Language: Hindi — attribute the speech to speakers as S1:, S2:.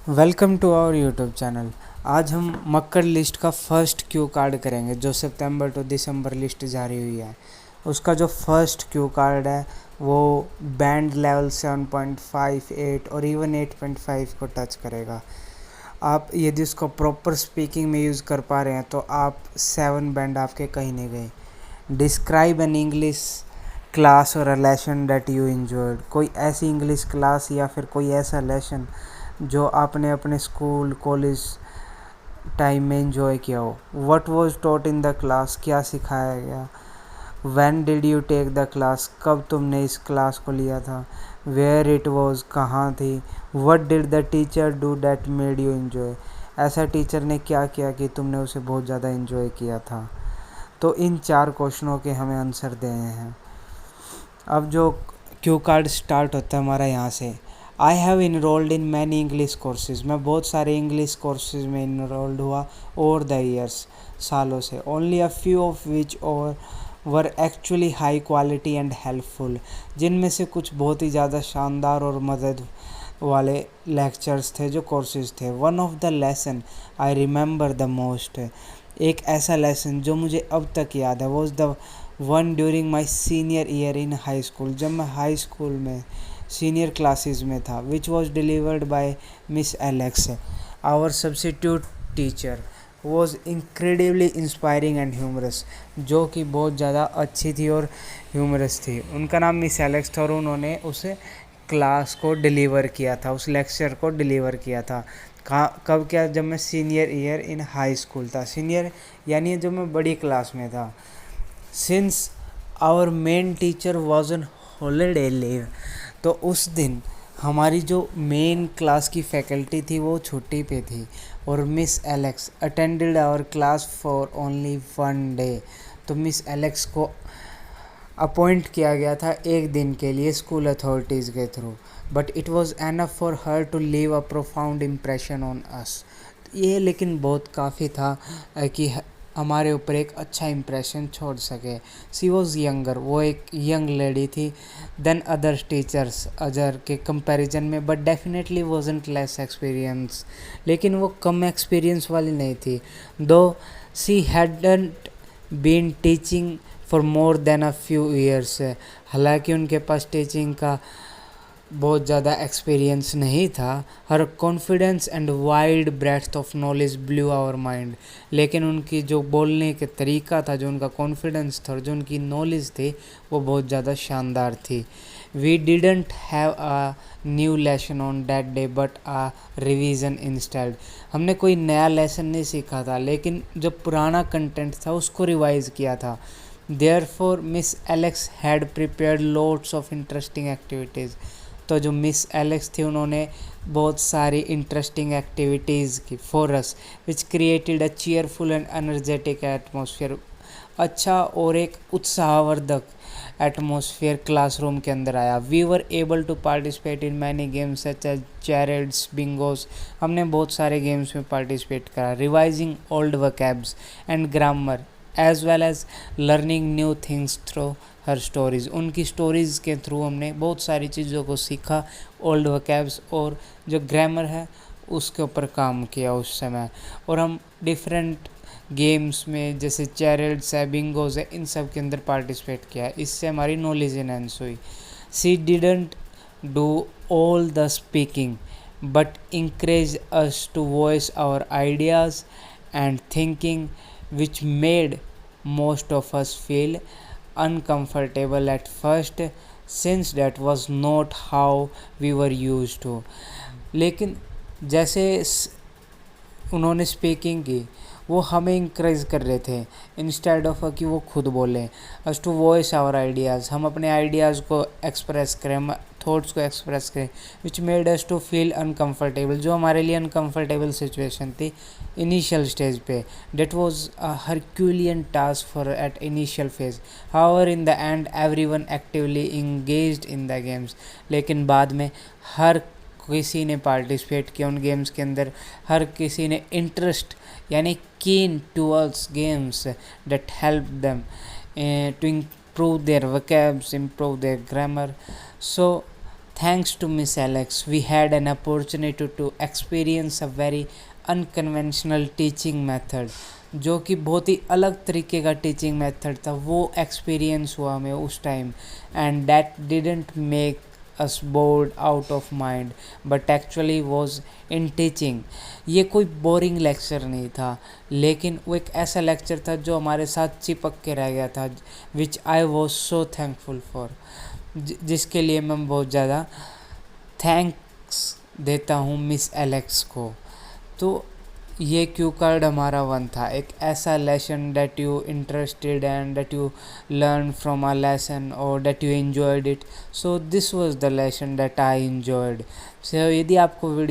S1: Welcome to our YouTube channel. आज हम मक्कड़ लिस्ट का फर्स्ट क्यू कार्ड करेंगे जो सितंबर टू दिसंबर लिस्ट जारी हुई है। उसका जो फर्स्ट क्यू कार्ड है वो बैंड लेवल 7.58 और इवन 8.5 को टच करेगा। आप यदि उसको प्रॉपर स्पीकिंग में यूज़ कर पा रहे हैं तो आप 7 बैंड आपके कहीं नहीं गए। डिस्क्राइब एन इंग्लिश क्लास और a lesson that you enjoyed. कोई ऐसी इंग्लिश क्लास या फिर कोई ऐसा लेसन जो आपने अपने स्कूल कॉलेज टाइम में इंजॉय किया हो। What was taught in the class, क्या सिखाया गया। When did you take the class, कब तुमने इस क्लास को लिया था। वेयर इट वाज, कहाँ थी। What did the teacher do that made you enjoy, ऐसा टीचर ने क्या किया कि तुमने उसे बहुत ज़्यादा इंजॉय किया था। तो इन 4 क्वेश्चनों के हमें आंसर देने हैं। अब जो क्यू कार्ड स्टार्ट होता है हमारा यहाँ से। I have enrolled in many English courses, मैं बहुत सारे इंग्लिश कोर्सेज में इनरोल्ड हुआ ओवर द ईयर्स, सालों से। Only a few of which और were actually high quality and helpful, जिनमें से कुछ बहुत ही ज़्यादा शानदार और मदद वाले लेक्चर्स थे, जो कोर्सेज थे। One of the lesson I remember the most, एक ऐसा लेसन जो मुझे अब तक याद है, was the one during my senior year in high school, जब मैं हाई स्कूल में सीनियर क्लासेस में था। Which was delivered by Miss Alex, our substitute teacher. Was incredibly inspiring and humorous, जो कि बहुत ज़्यादा अच्छी थी और ह्यूमरस थी। उनका नाम मिस एलेक्स था और उन्होंने उस क्लास को डिलीवर किया था, उस लेक्चर को डिलीवर किया था। कब क्या, जब मैं senior year in high school था। सीनियर यानी जब मैं बड़ी क्लास में था। Since our main teacher was on holiday leave, तो उस दिन हमारी जो मेन क्लास की फैकल्टी थी वो छुट्टी पे थी और Miss Alex attended our class for only 1 day. तो मिस एलेक्स को अपॉइंट किया गया था एक दिन के लिए स्कूल अथॉरिटीज़ के through, but it was enough for her to leave a profound impression on us. ये लेकिन बहुत काफ़ी था कि हमारे ऊपर एक अच्छा इम्प्रेशन छोड़ सके। सी वॉज यंगर, वो एक यंग लेडी थी देन अदर टीचर्स अदर के कंपैरिजन में, but definitely wasn't less experience, लेकिन वो कम एक्सपीरियंस वाली नहीं थी। Though she hadn't been teaching for more than a few years, हालांकि उनके पास टीचिंग का बहुत ज़्यादा एक्सपीरियंस नहीं था। Her confidence and wide breadth of knowledge blew our mind, लेकिन उनकी जो बोलने के तरीका था, जो उनका कॉन्फिडेंस था और जो उनकी नॉलेज थी वो बहुत ज़्यादा शानदार थी। We didn't have a new lesson on that day but a revision instead, हमने कोई नया लेसन नहीं सीखा था लेकिन जो पुराना कंटेंट था उसको रिवाइज किया था। Therefore Miss Alex had prepared loads of interesting activities, तो जो मिस एलेक्स थी उन्होंने बहुत सारी इंटरेस्टिंग एक्टिविटीज़ की for us, which created a cheerful and energetic atmosphere, अच्छा और एक उत्साहवर्धक एटमॉस्फेयर क्लासरूम के अंदर आया। We were able to participate in many games such as charades, bingos, हमने बहुत सारे गेम्स में पार्टिसिपेट करा। Revising old vocabs and grammar as well as learning new things through her stories, उनकी स्टोरीज़ के थ्रू हमने बहुत सारी चीज़ों को सीखा, ओल्ड वोकैब्स और जो ग्रामर है उसके ऊपर काम किया उस समय। और हम डिफरेंट गेम्स में जैसे चैरेड्स है, बिंगोज है, इन सब के अंदर पार्टिसिपेट किया, इससे हमारी नॉलेज इनहेंस हुई। She didn't do all the speaking but encourage us to voice our ideas and thinking which made most of us feel uncomfortable at first since that was not how we were used to, लेकिन जैसे उन्होंने स्पीकिंग की वो हमें इंकरेज कर रहे थे इंस्टेड ऑफ कि वो खुद बोलें। Us to voice our ideas, हम अपने आइडियाज़ को एक्सप्रेस करें, हम थॉट्स को एक्सप्रेस करें। Which made us to feel uncomfortable, जो हमारे लिए अनकम्फर्टेबल सिचुएशन थी इनिशियल स्टेज पे। That was a herculean task for at initial phase, however in the end everyone actively engaged in the games, लेकिन बाद में हर किसी ने पार्टिसिपेट किया उन गेम्स के अंदर, हर किसी ने इंटरेस्ट यानी keen towards games that help them to improve their vocabs, improve their grammar. So Thanks to Miss Alex, we had an opportunity to experience a very unconventional teaching method. जो कि बहुत ही अलग तरीके का टीचिंग मेथड था, वो एक्सपीरियंस हुआ हमें उस time. And that didn't make us board out of mind but actually was in teaching. ये कोई बोरिंग लेक्चर नहीं था, लेकिन वो एक ऐसा लेक्चर था जो हमारे साथ चिपक के रह गया था, which I was so thankful for. जिसके लिए मैं बहुत ज़्यादा थैंक्स देता हूँ मिस एलेक्स को. तो ये क्यू कार्ड हमारा वन था, एक ऐसा lesson that you interested and that you learn from a lesson और that you enjoyed it. So this was the lesson that I enjoyed. So यदि आपको वीडियो